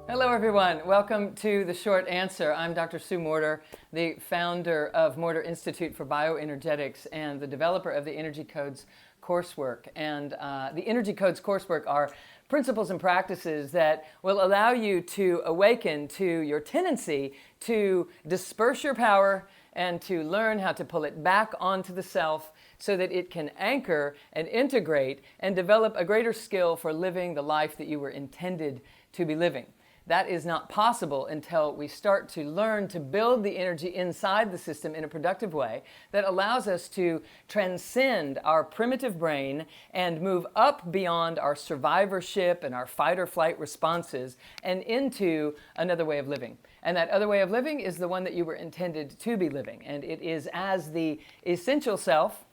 Hello, everyone. Welcome to The Short Answer. I'm Dr. Sue Morter, the founder of Morter Institute for Bioenergetics and the developer of the Energy Codes coursework. And the Energy Codes coursework are principles and practices that will allow you to awaken to your tendency to disperse your power and to learn how to pull it back onto the self so that it can anchor and integrate and develop a greater skill for living the life that you were intended to be living. That is not possible until we start to learn to build the energy inside the system in a productive way that allows us to transcend our primitive brain and move up beyond our survivorship and our fight or flight responses and into another way of living. And that other way of living is the one that you were intended to be living. And it is as the essential self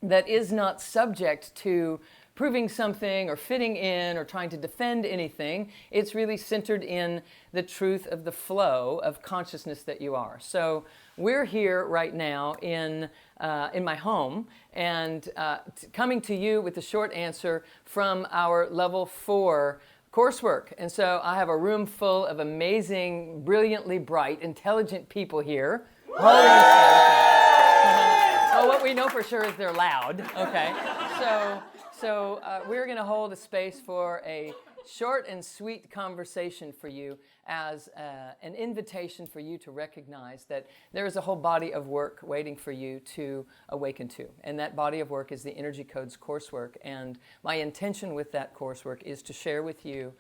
that is not subject to proving something or fitting in or trying to defend anything. It's really centered in the truth of the flow of consciousness that you are. So we're here right now in my home and coming to you with a short answer from our level 4 coursework. And so I have a room full of amazing, brilliantly bright, intelligent people here. Well, what we know for sure is they're loud. Okay, so we're going to hold a space for a short and sweet conversation for you as an invitation for you to recognize that there is a whole body of work waiting for you to awaken to. And that body of work is the Energy Codes coursework. And my intention with that coursework is to share with you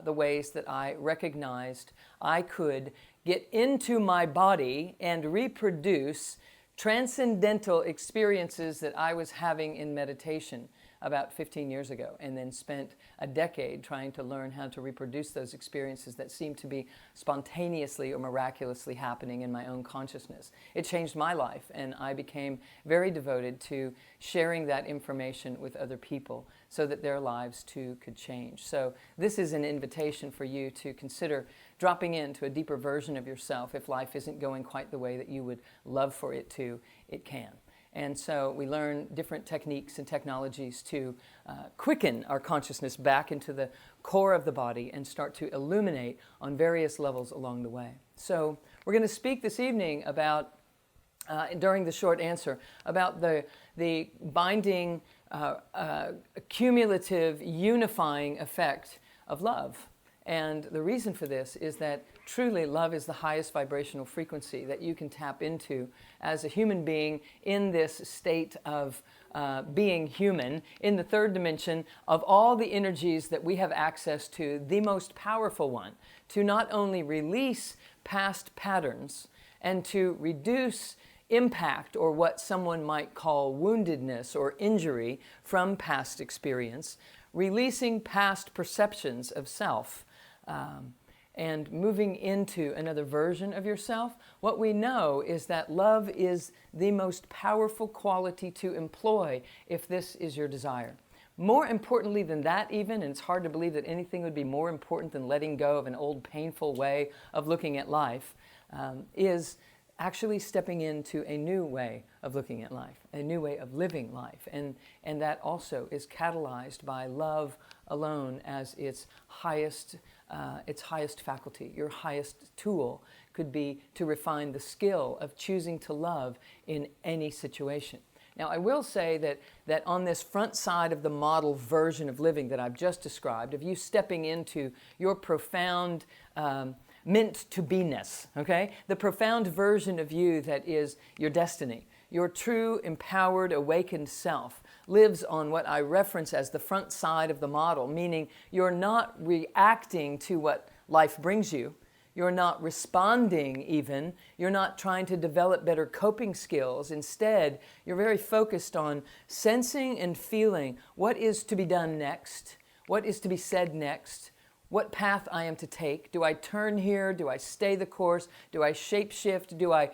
the ways that I recognized I could get into my body and reproduce transcendental experiences that I was having in meditation about 15 years ago, and then spent a decade trying to learn how to reproduce those experiences that seemed to be spontaneously or miraculously happening in my own consciousness. It changed my life, and I became very devoted to sharing that information with other people so that their lives too could change. So this is an invitation for you to consider dropping into a deeper version of yourself. If life isn't going quite the way that you would love for it to, it can. And so we learn different techniques and technologies to quicken our consciousness back into the core of the body and start to illuminate on various levels along the way. So we're going to speak this evening about, during the short answer, about the binding, cumulative, unifying effect of love. And the reason for this is that truly love is the highest vibrational frequency that you can tap into as a human being in this state of being human, in the third dimension of all the energies that we have access to, the most powerful one, to not only release past patterns and to reduce impact or what someone might call woundedness or injury from past experience, releasing past perceptions of self, and moving into another version of yourself. What we know is that love is the most powerful quality to employ if this is your desire. More importantly than that even, and it's hard to believe that anything would be more important than letting go of an old painful way of looking at life, is actually stepping into a new way of looking at life, a new way of living life. And that also is catalyzed by love alone as its highest faculty. Your highest tool could be to refine the skill of choosing to love in any situation. Now, I will say that on this front side of the model version of living that I've just described, of you stepping into your profound meant to be-ness, okay? The profound version of you that is your destiny, your true, empowered, awakened self lives on what I reference as the front side of the model, meaning you're not reacting to what life brings you. You're not responding even. You're not trying to develop better coping skills. Instead, you're very focused on sensing and feeling what is to be done next, what is to be said next, what path I am to take. Do I turn here? Do I stay the course? Do I shape shift? Do I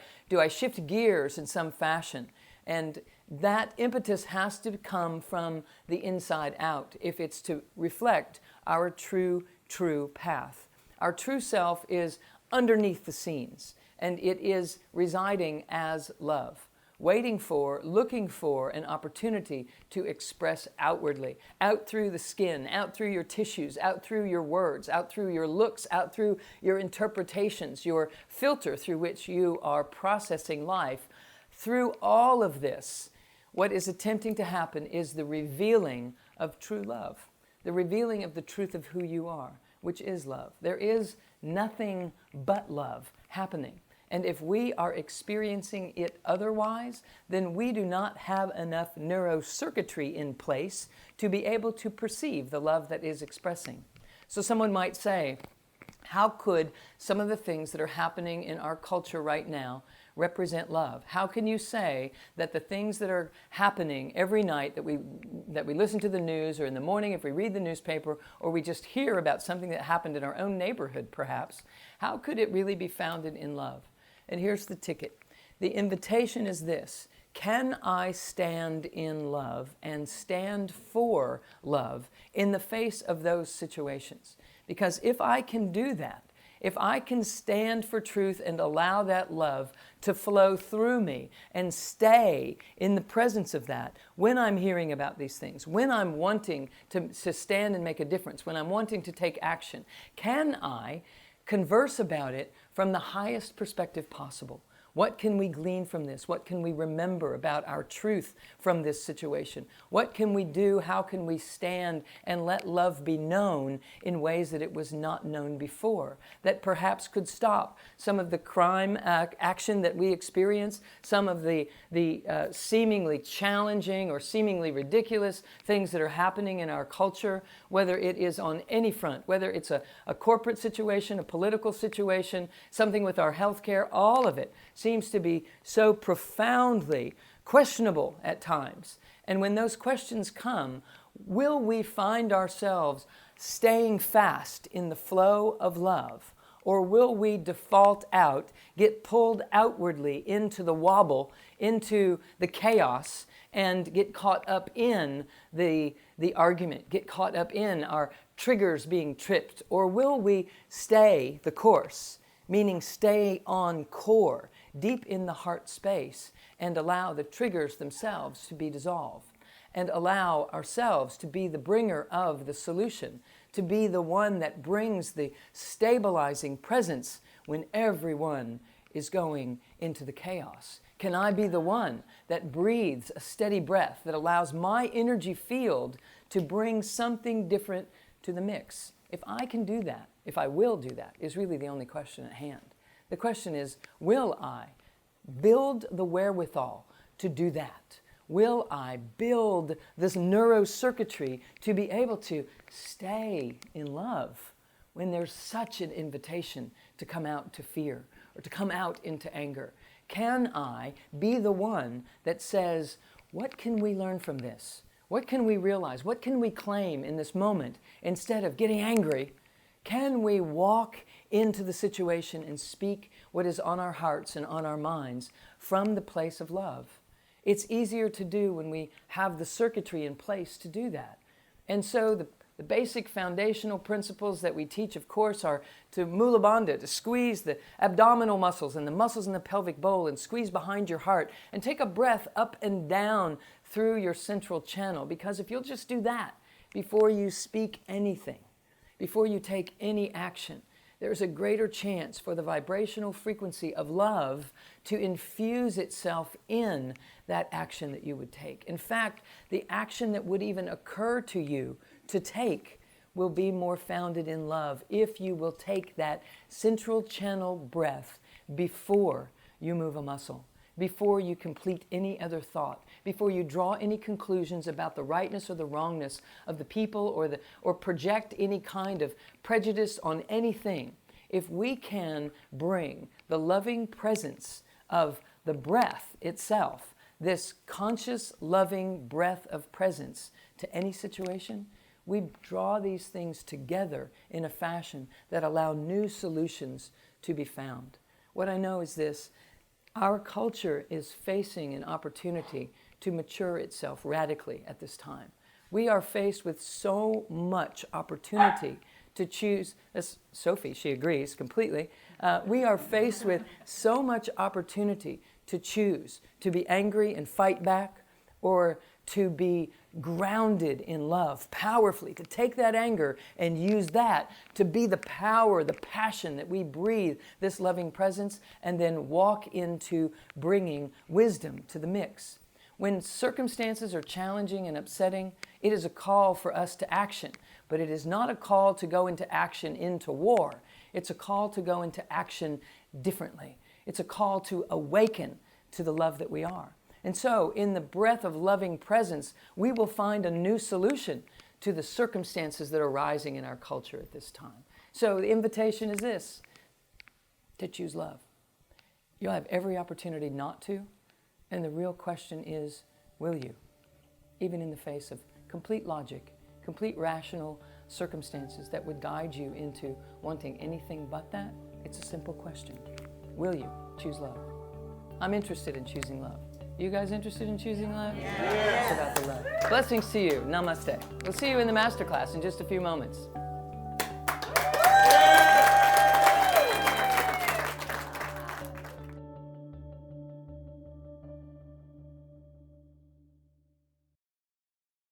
shift gears in some fashion? And that impetus has to come from the inside out if it's to reflect our true path. Our true self is underneath the scenes, and it is residing as love. waiting for, looking for an opportunity to express outwardly, out through the skin, out through your tissues, out through your words, out through your looks, out through your interpretations, your filter through which you are processing life. Through all of this, what is attempting to happen is the revealing of true love, the revealing of the truth of who you are, which is love. There is nothing but love happening. And if we are experiencing it otherwise, then we do not have enough neurocircuitry in place to be able to perceive the love that is expressing. So someone might say, how could some of the things that are happening in our culture right now represent love? How can you say that the things that are happening every night that we listen to the news, or in the morning if we read the newspaper, or we just hear about something that happened in our own neighborhood perhaps, how could it really be founded in love? And here's the ticket. The invitation is this: can I stand in love and stand for love in the face of those situations? Because if I can do that, if I can stand for truth and allow that love to flow through me and stay in the presence of that when I'm hearing about these things, when I'm wanting to stand and make a difference, when I'm wanting to take action, can I converse about it from the highest perspective possible? What can we glean from this? What can we remember about our truth from this situation? What can we do? How can we stand and let love be known in ways that it was not known before, that perhaps could stop some of the crime action that we experience, some of the seemingly challenging or seemingly ridiculous things that are happening in our culture, whether it is on any front, whether it's a corporate situation, a political situation, something with our health care, all of it seems to be so profoundly questionable at times. And when those questions come, will we find ourselves staying fast in the flow of love? Or will we default out, get pulled outwardly into the wobble, into the chaos, and get caught up in the argument, get caught up in our triggers being tripped? Or will we stay the course, meaning stay on core, deep in the heart space, and allow the triggers themselves to be dissolved, and allow ourselves to be the bringer of the solution, to be the one that brings the stabilizing presence when everyone is going into the chaos? Can I be the one that breathes a steady breath that allows my energy field to bring something different to the mix? If I can do that, if I will do that, is really the only question at hand. The question is, will I build the wherewithal to do that? Will I build this neurocircuitry to be able to stay in love when there's such an invitation to come out to fear or to come out into anger? Can I be the one that says, what can we learn from this? What can we realize? What can we claim in this moment instead of getting angry? Can we walk into the situation and speak what is on our hearts and on our minds from the place of love? It's easier to do when we have the circuitry in place to do that. And so the basic foundational principles that we teach, of course, are to mula bandha, to squeeze the abdominal muscles and the muscles in the pelvic bowl and squeeze behind your heart and take a breath up and down through your central channel. Because if you'll just do that before you speak anything, before you take any action, there's a greater chance for the vibrational frequency of love to infuse itself in that action that you would take. In fact, the action that would even occur to you to take will be more founded in love if you will take that central channel breath before you move a muscle, before you complete any other thought, before you draw any conclusions about the rightness or the wrongness of the people or project any kind of prejudice on anything. If we can bring the loving presence of the breath itself, this conscious, loving breath of presence to any situation, we draw these things together in a fashion that allow new solutions to be found. What I know is this: our culture is facing an opportunity to mature itself radically at this time. We are faced with so much opportunity to choose, as Sophie, she agrees completely, we are faced with so much opportunity to choose, to be angry and fight back, or to be grounded in love powerfully, to take that anger and use that to be the power, the passion that we breathe, this loving presence, and then walk into bringing wisdom to the mix. When circumstances are challenging and upsetting, it is a call for us to action, but it is not a call to go into action into war. It's a call to go into action differently. It's a call to awaken to the love that we are. And so, in the breath of loving presence, we will find a new solution to the circumstances that are rising in our culture at this time. So the invitation is this, to choose love. You'll have every opportunity not to, and the real question is, will you? Even in the face of complete logic, complete rational circumstances that would guide you into wanting anything but that, it's a simple question. Will you choose love? I'm interested in choosing love. You guys interested in choosing love? Yes. It's about the love. Blessings to you. Namaste. We'll see you in the masterclass in just a few moments.